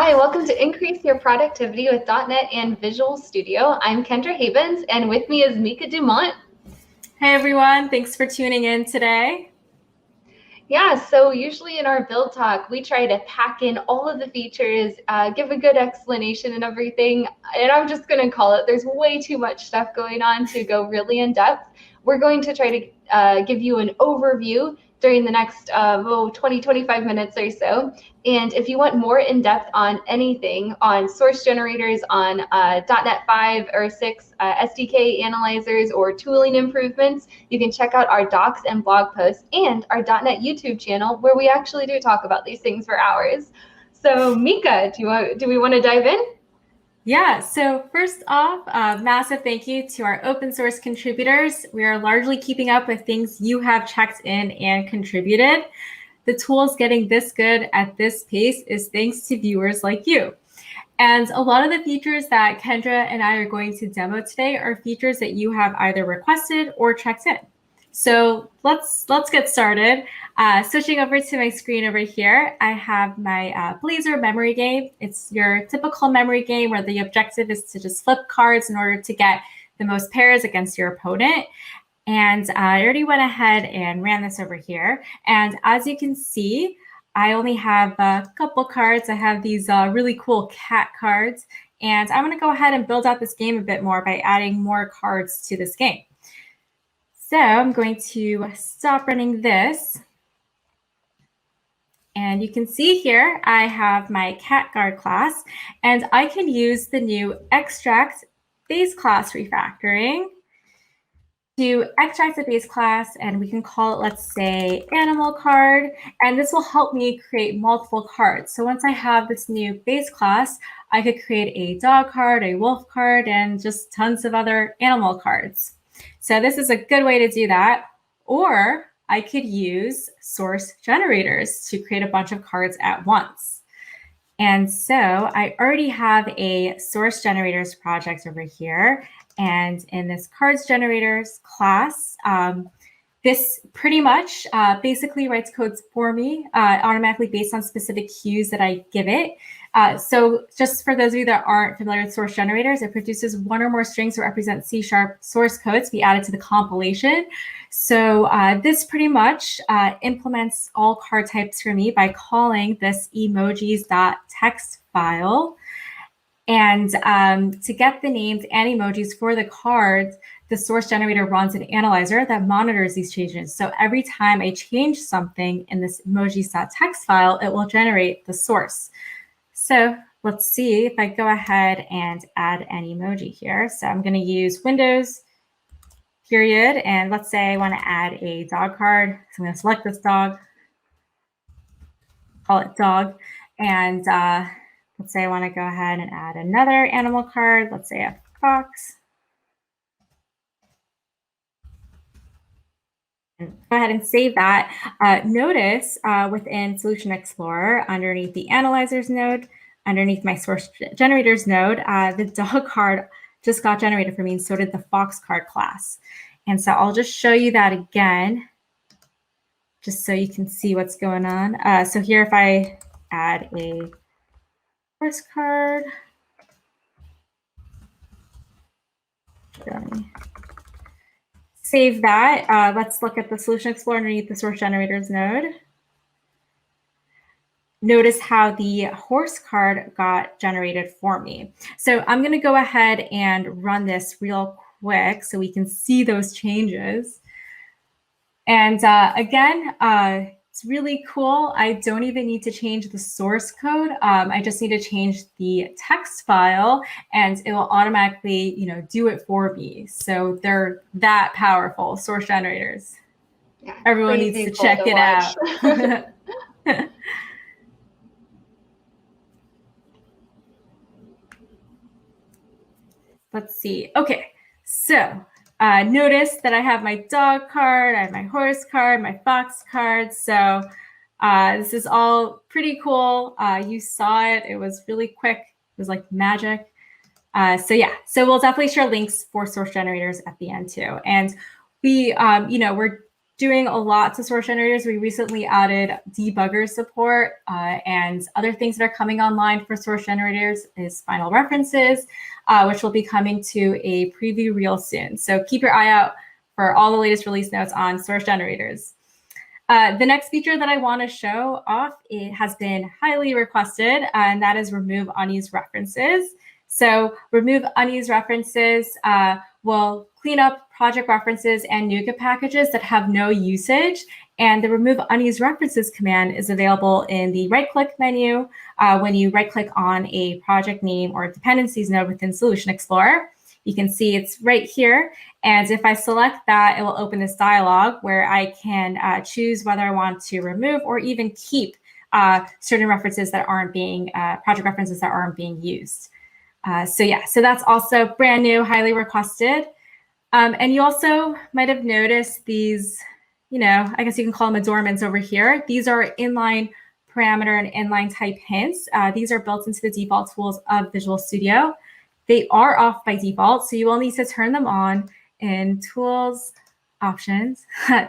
Hi, welcome to Increase Your Productivity with .NET and Visual Studio. I'm Kendra Havens, and with me is Mika Dumont. Hey everyone, thanks for tuning in today. Yeah, so usually in our build talk, we try to pack in all of the features, give a good explanation and everything, and I'm just going to call it, there's way too much stuff going on to go really in depth. We're going to try to give you an overview during the next 20-25 minutes or so. And if you want more in depth on anything, on source generators, on .NET 5 or 6 SDK analyzers or tooling improvements, you can check out our docs and blog posts and our .NET YouTube channel, where we actually do talk about these things for hours. So Mika, do we want to dive in? Yeah, so first off, massive thank you to our open source contributors. We are largely keeping up with things you have checked in and contributed. The tools getting this good at this pace is thanks to viewers like you. And a lot of the features that Kendra and I are going to demo today are features that you have either requested or checked in. So let's get started. Switching over to my screen over here, I have my Blazor memory game. It's your typical memory game where the objective is to just flip cards in order to get the most pairs against your opponent. And I already went ahead and ran this over here. And as you can see, I only have a couple cards. I have these really cool cat cards. And I'm going to go ahead and build out this game a bit more by adding more cards to this game. So I'm going to stop running this. And you can see here, I have my cat guard class, and I can use the new extract base class refactoring to extract the base class, and we can call it, let's say, animal card, and this will help me create multiple cards. So once I have this new base class, I could create a dog card, a wolf card, and just tons of other animal cards. So this is a good way to do that. Or I could use source generators to create a bunch of cards at once. And so I already have a source generators project over here. And in this cards generators class, this pretty much basically writes codes for me automatically based on specific cues that I give it. So just for those of you that aren't familiar with source generators, it produces one or more strings that represent C# source code to be added to the compilation. So this pretty much implements all card types for me by calling this emojis.txt file. And to get the names and emojis for the cards, the source generator runs an analyzer that monitors these changes. So every time I change something in this emojis.txt file, it will generate the source. So let's see if I go ahead and add an emoji here. So I'm going to use Windows, period, and let's say I want to add a dog card. So I'm going to select this dog, call it dog, and let's say I want to go ahead and add another animal card. Let's say a fox. And go ahead and save that. Notice within Solution Explorer, underneath the Analyzers node, underneath my Source Generators node, the dog card just got generated for me, and so did the fox card class. And so I'll just show you that again, just so you can see what's going on. So here, if I add a horse card, save that. Let's look at the Solution Explorer underneath the Source Generators node. Notice how the horse card got generated for me. So I'm going to go ahead and run this real quick so we can see those changes. And again, it's really cool. I don't even need to change the source code. I just need to change the text file, and it will automatically, do it for me. So they're that powerful, source generators. Yeah, everyone needs to check it out. Let's see. Okay, so notice that I have my dog card, I have my horse card, my fox card. So this is all pretty cool. You saw it. It was really quick. It was like magic. So yeah, so we'll definitely share links for source generators at the end too. And we, we're doing a lot to source generators. We recently added debugger support, and other things that are coming online for source generators is final references, which will be coming to a preview real soon. So keep your eye out for all the latest release notes on source generators. The next feature that I want to show off, it has been highly requested, and that is remove unused references. So remove unused references will clean up project references and NuGet packages that have no usage. And the remove unused references command is available in the right-click menu when you right-click on a project name or dependencies node within Solution Explorer. You can see it's right here. And if I select that, it will open this dialog where I can choose whether I want to remove or even keep certain references that aren't being, project references that aren't being used. So that's also brand new, highly requested. And you also might have noticed these, I guess you can call them adornments over here. These are inline parameter and inline type hints. These are built into the default tools of Visual Studio. They are off by default, so you will need to turn them on in Tools, Options,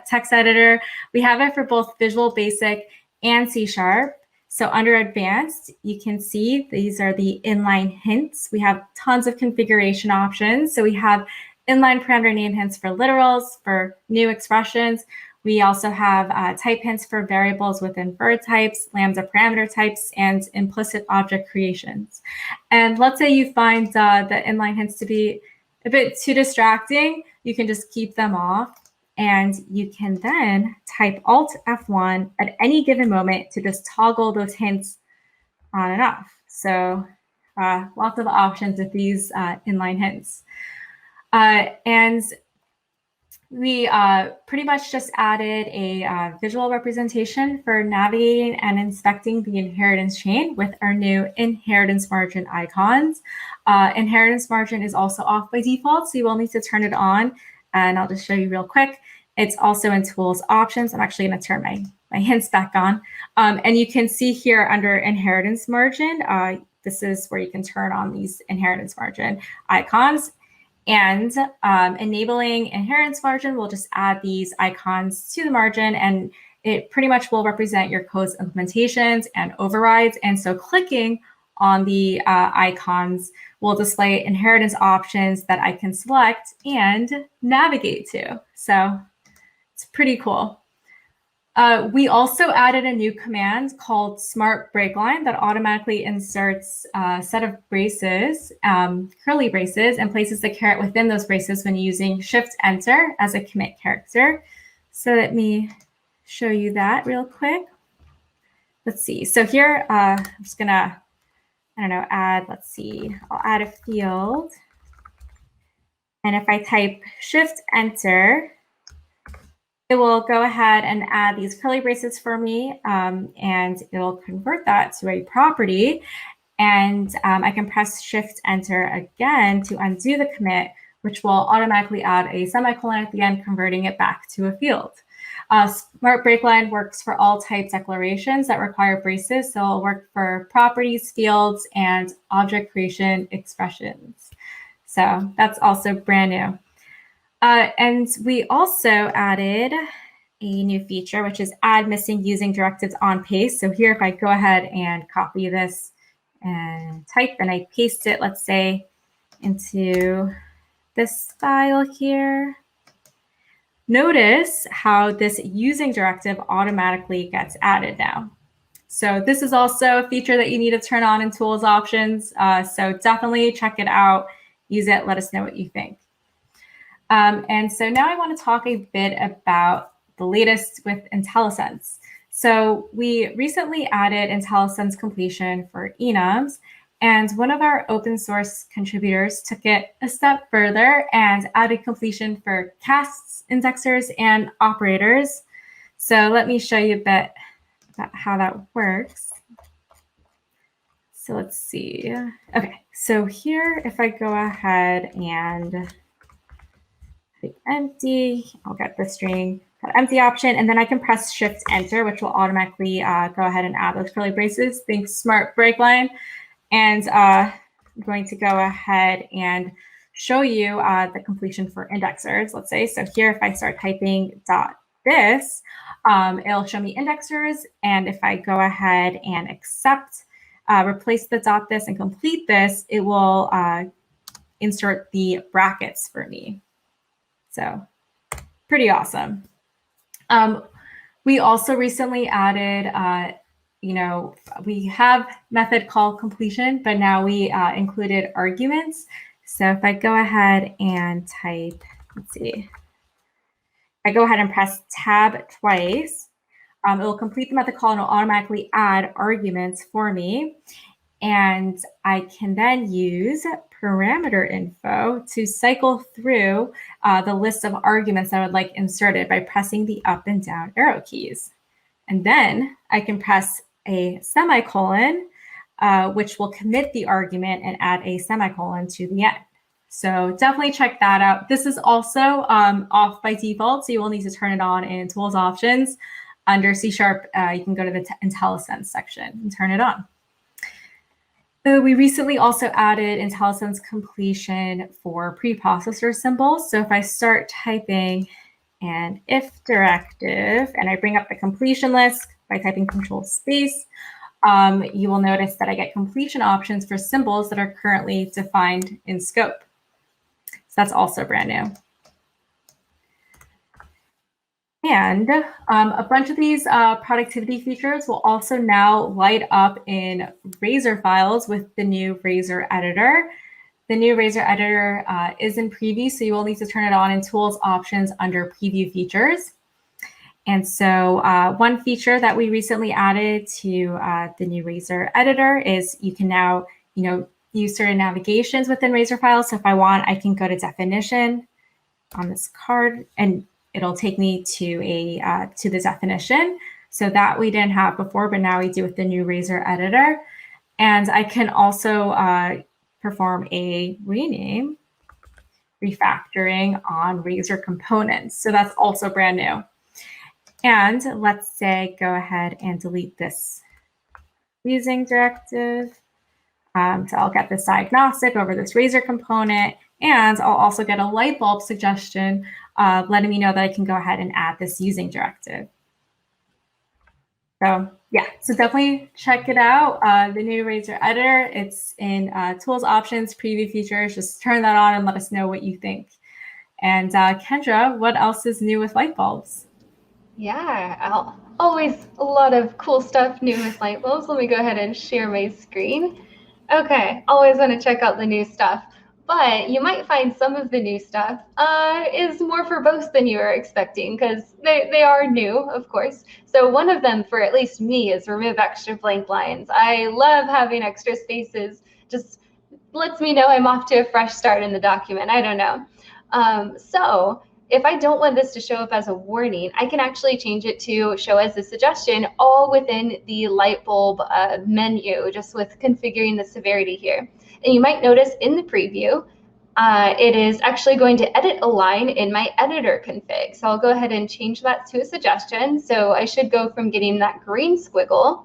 Text Editor. We have it for both Visual Basic and C#. So under Advanced, you can see these are the inline hints. We have tons of configuration options. So we have inline parameter name hints for literals, for new expressions. We also have type hints for variables with inferred types, lambda parameter types, and implicit object creations. And let's say you find the inline hints to be a bit too distracting, you can just keep them off. And you can then type Alt F1 at any given moment to just toggle those hints on and off. So lots of options with these inline hints. And we pretty much just added a visual representation for navigating and inspecting the inheritance chain with our new inheritance margin icons. Inheritance margin is also off by default, so you will need to turn it on. And I'll just show you real quick. It's also in Tools Options. I'm actually going to turn my hints back on. And you can see here under inheritance margin, this is where you can turn on these inheritance margin icons. And enabling inheritance margin will just add these icons to the margin, and it pretty much will represent your code's implementations and overrides. And so clicking on the icons will display inheritance options that I can select and navigate to. So it's pretty cool. We also added a new command called Smart Breakline that automatically inserts a set of braces, curly braces, and places the caret within those braces when using Shift-Enter as a commit character. So let me show you that real quick. Let's see. So here, I'm just going to, add, let's see, I'll add a field. And if I type Shift-Enter, it will go ahead and add these curly braces for me, and it'll convert that to a property. And I can press Shift-Enter again to undo the commit, which will automatically add a semicolon at the end, converting it back to a field. Smart Breakline works for all type declarations that require braces, so it'll work for properties, fields, and object creation expressions. So that's also brand new. And we also added a new feature, which is add missing using directives on paste. So here, if I go ahead and copy this and type, and I paste it, let's say, into this file here, notice how this using directive automatically gets added now. So this is also a feature that you need to turn on in Tools Options. So definitely check it out, use it, let us know what you think. And so now I want to talk a bit about the latest with IntelliSense. So we recently added IntelliSense completion for enums, and one of our open source contributors took it a step further and added completion for casts, indexers, and operators. So let me show you a bit about how that works. So let's see. Okay, so here, if I go ahead and empty, I'll get the string empty option, and then I can press Shift-Enter, which will automatically go ahead and add those curly braces. Think Smart Breakline. And I'm going to go ahead and show you the completion for indexers, let's say. So here, if I start typing this, it'll show me indexers. And if I go ahead and accept, replace the dot this and complete this, it will insert the brackets for me. So pretty awesome. We also recently added, we have method call completion, but now we included arguments. So if I go ahead and type, let's see, I go ahead and press tab twice, it will complete the method call and it will automatically add arguments for me. And I can then use parameter info to cycle through the list of arguments that I would like inserted by pressing the up and down arrow keys. And then I can press a semicolon, which will commit the argument and add a semicolon to the end. So definitely check that out. This is also off by default, so you will need to turn it on in Tools Options. Under C#, you can go to the IntelliSense section and turn it on. We recently also added IntelliSense completion for preprocessor symbols. So if I start typing an if directive and I bring up the completion list by typing Control space, you will notice that I get completion options for symbols that are currently defined in scope. So that's also brand new. And a bunch of these productivity features will also now light up in Razor files with the new Razor editor. The new Razor editor is in preview, so you will need to turn it on in Tools Options under Preview Features. And so one feature that we recently added to the new Razor editor is you can now, use certain navigations within Razor files. So if I want, I can go to definition on this card and it'll take me to the definition. So that we didn't have before, but now we do with the new Razor editor. And I can also perform a rename refactoring on Razor components. So that's also brand new. And let's say go ahead and delete this using directive. So I'll get this diagnostic over this Razor component, and I'll also get a light bulb suggestion letting me know that I can go ahead and add this using directive. So yeah, so definitely check it out. The new Razor editor, it's in Tools Options, Preview Features. Just turn that on and let us know what you think. And Kendra, what else is new with light bulbs? Yeah, always a lot of cool stuff new with light bulbs. Let me go ahead and share my screen. Okay, always want to check out the new stuff. But you might find some of the new stuff is more verbose than you were expecting, because they are new, of course. So one of them, for at least me, is remove extra blank lines. I love having extra spaces. Just lets me know I'm off to a fresh start in the document. I don't know. So if I don't want this to show up as a warning, I can actually change it to show as a suggestion all within the light bulb menu, just with configuring the severity here. And you might notice in the preview, it is actually going to edit a line in my editor config. So I'll go ahead and change that to a suggestion. So I should go from getting that green squiggle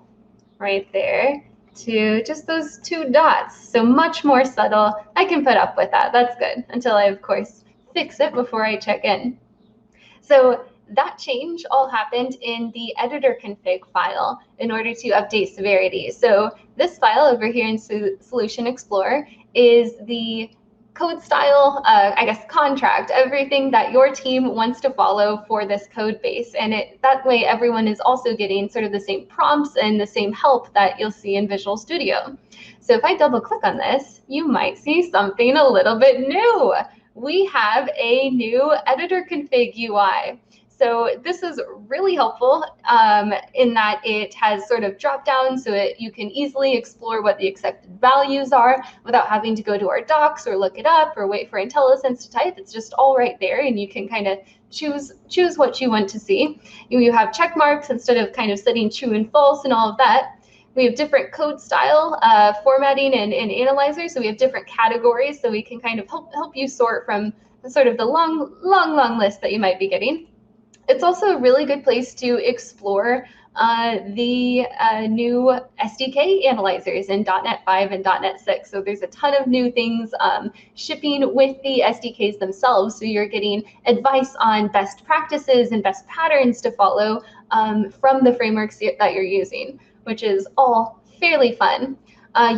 right there to just those 2 dots. So much more subtle. I can put up with that. That's good, until I, of course, fix it before I check in. So that change all happened in the editor config file in order to update severity. So this file over here in Solution Explorer is the code style, contract, everything that your team wants to follow for this code base. And that way everyone is also getting sort of the same prompts and the same help that you'll see in Visual Studio. So if I double click on this, you might see something a little bit new. We have a new editor config UI. So this is really helpful in that it has sort of drop down so you can easily explore what the accepted values are without having to go to our docs or look it up or wait for IntelliSense to type. It's just all right there, and you can kind of choose what you want to see. You have check marks instead of kind of setting true and false and all of that. We have different code style formatting and analyzers, so we have different categories, so we can kind of help you sort from sort of the long list that you might be getting. It's also a really good place to explore the new SDK analyzers in .NET 5 and .NET 6. So there's a ton of new things shipping with the SDKs themselves. So you're getting advice on best practices and best patterns to follow from the frameworks that you're using, which is all fairly fun.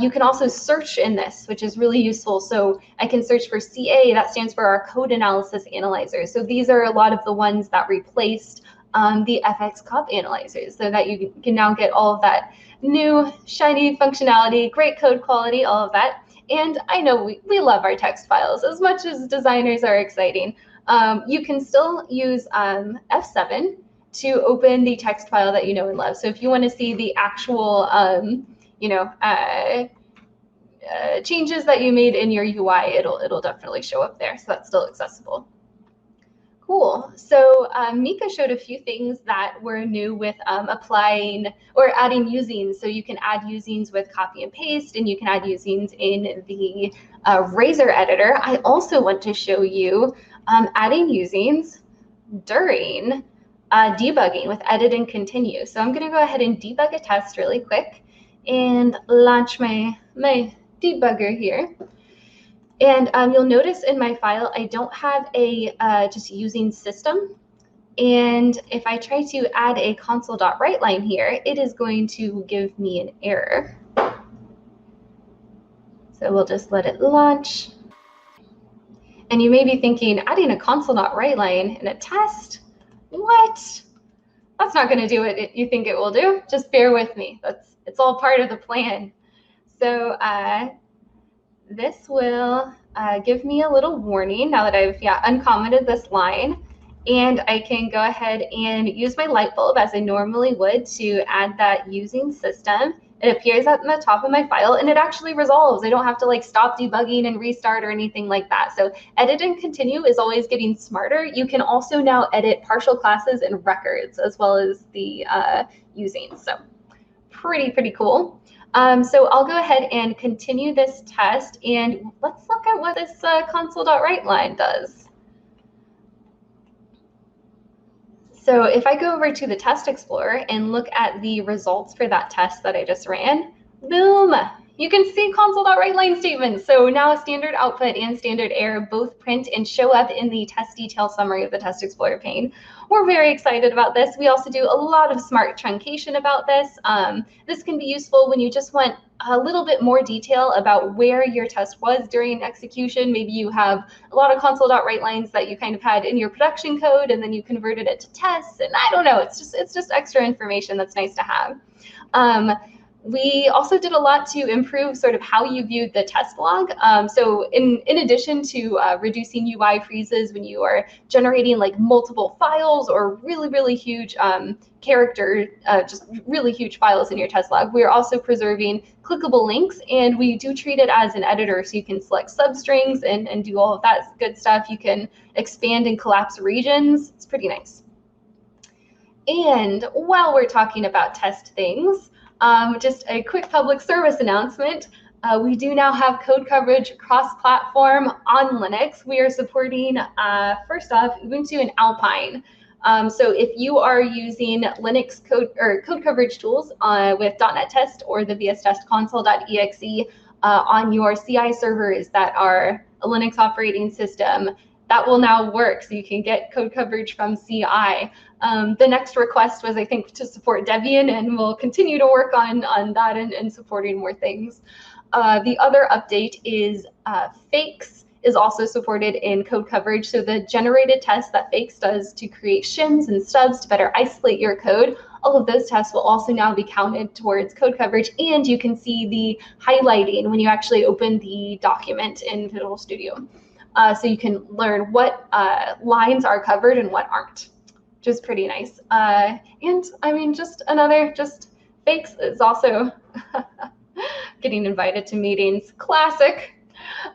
You can also search in this, which is really useful. So I can search for CA, that stands for our code analysis analyzer. So these are a lot of the ones that replaced the FX Cop analyzers, so that you can now get all of that new shiny functionality, great code quality, all of that. And I know we love our text files as much as designers are exciting. You can still use F7 to open the text file that you know and love. So if you want to see the actual changes that you made in your UI, it'll definitely show up there. So that's still accessible. Cool. So Mika showed a few things that were new with applying or adding usings. So you can add usings with copy and paste, and you can add usings in the Razor editor. I also want to show you adding usings during debugging with edit and continue. So I'm going to go ahead and debug a test really quick and launch my debugger here. And you'll notice in my file, I don't have a just using system. And if I try to add a console.writeline here, it is going to give me an error. So we'll just let it launch. And you may be thinking, adding a console.writeline in a test? What? That's not going to do what you think it will do. Just bear with me. It's all part of the plan. So this will give me a little warning now that I've uncommented this line, and I can go ahead and use my light bulb as I normally would to add that using system. It appears at the top of my file, and it actually resolves. I don't have to like stop debugging and restart or anything like that. So edit and continue is always getting smarter. You can also now edit partial classes and records as well as the using. So pretty cool. So I'll go ahead and continue this test, and let's look at what this console.writeline does. So if I go over to the Test Explorer and look at the results for that test that I just ran, boom, you can see console.writeline statements. So now standard output and standard error both print and show up in the test detail summary of the Test Explorer pane. We're very excited about this. We also do a lot of smart truncation about this. This can be useful when you just want a little bit more detail about where your test was during execution. Maybe you have a lot of console.writelines that you kind of had in your production code, and then you converted it to tests. And I don't know, it's just extra information that's nice to have. We also did a lot to improve sort of how you viewed the test log. So in addition to reducing UI freezes when you are generating like multiple files or really huge just really huge files in your test log, we're also preserving clickable links, and we do treat it as an editor, so you can select substrings and do all of that good stuff. You can expand and collapse regions. It's pretty nice. And while we're talking about test things, just a quick public service announcement. We do now have code coverage cross-platform on Linux. We are supporting, first off, Ubuntu and Alpine. So if you are using Linux code coverage tools with .NET Test or the VS Test console.exe on your CI servers that are a Linux operating system, that will now work, so you can get code coverage from CI. The next request was, I think, to support Debian, and we'll continue to work on that and supporting more things. The other update is Fakes is also supported in code coverage. So the generated tests that Fakes does to create shims and stubs to better isolate your code, all of those tests will also now be counted towards code coverage, and you can see the highlighting when you actually open the document in Visual Studio. So you can learn what lines are covered and what aren't, which is pretty nice. And I mean, just Fakes is also getting invited to meetings, classic.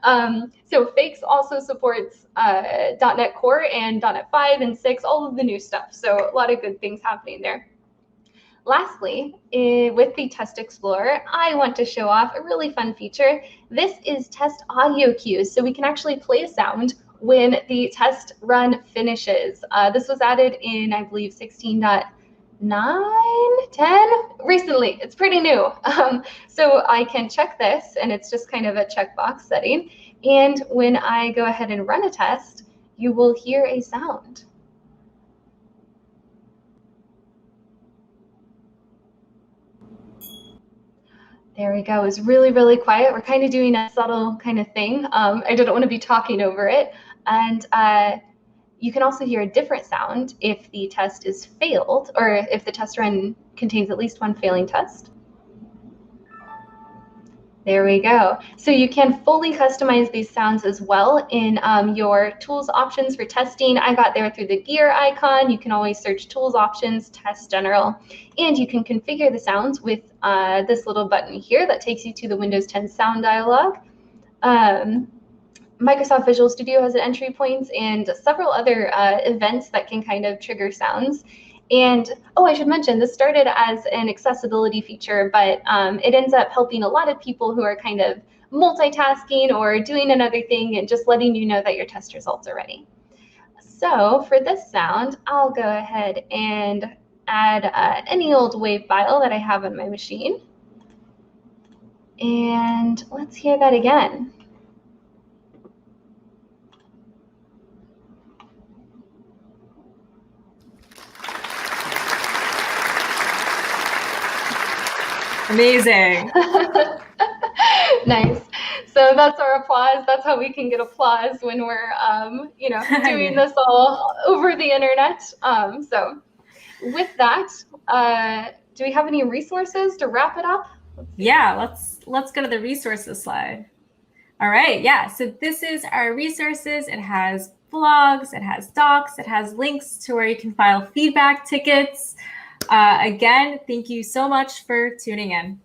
So Fakes also supports .NET Core and .NET 5 and 6, all of the new stuff. So a lot of good things happening there. Lastly, with the Test Explorer, I want to show off a really fun feature. This is test audio cues, so we can actually play a sound when the test run finishes. This was added in, I believe, 16.9 9, 10, recently. It's pretty new. So I can check this, and it's just kind of a checkbox setting. And when I go ahead and run a test, you will hear a sound. There we go. It was really, really quiet. We're kind of doing a subtle kind of thing. I didn't want to be talking over it. And you can also hear a different sound if the test is failed, or if the test run contains at least one failing test. There we go. So you can fully customize these sounds as well in your tools options for testing. I got there through the gear icon. You can always search tools options, test general, and you can configure the sounds with this little button here that takes you to the Windows 10 sound dialog. Microsoft Visual Studio has entry points and several other events that can kind of trigger sounds. And oh, I should mention, this started as an accessibility feature, but it ends up helping a lot of people who are kind of multitasking or doing another thing and just letting you know that your test results are ready. So for this sound, I'll go ahead and add any old WAV file that I have on my machine. And let's hear that again. Amazing. Nice. So that's our applause. That's how we can get applause when we're, doing this all over the internet. So with that, do we have any resources to wrap it up? Yeah, let's go to the resources slide. All right, yeah, so this is our resources. It has blogs, it has docs, it has links to where you can file feedback tickets. Again, thank you so much for tuning in.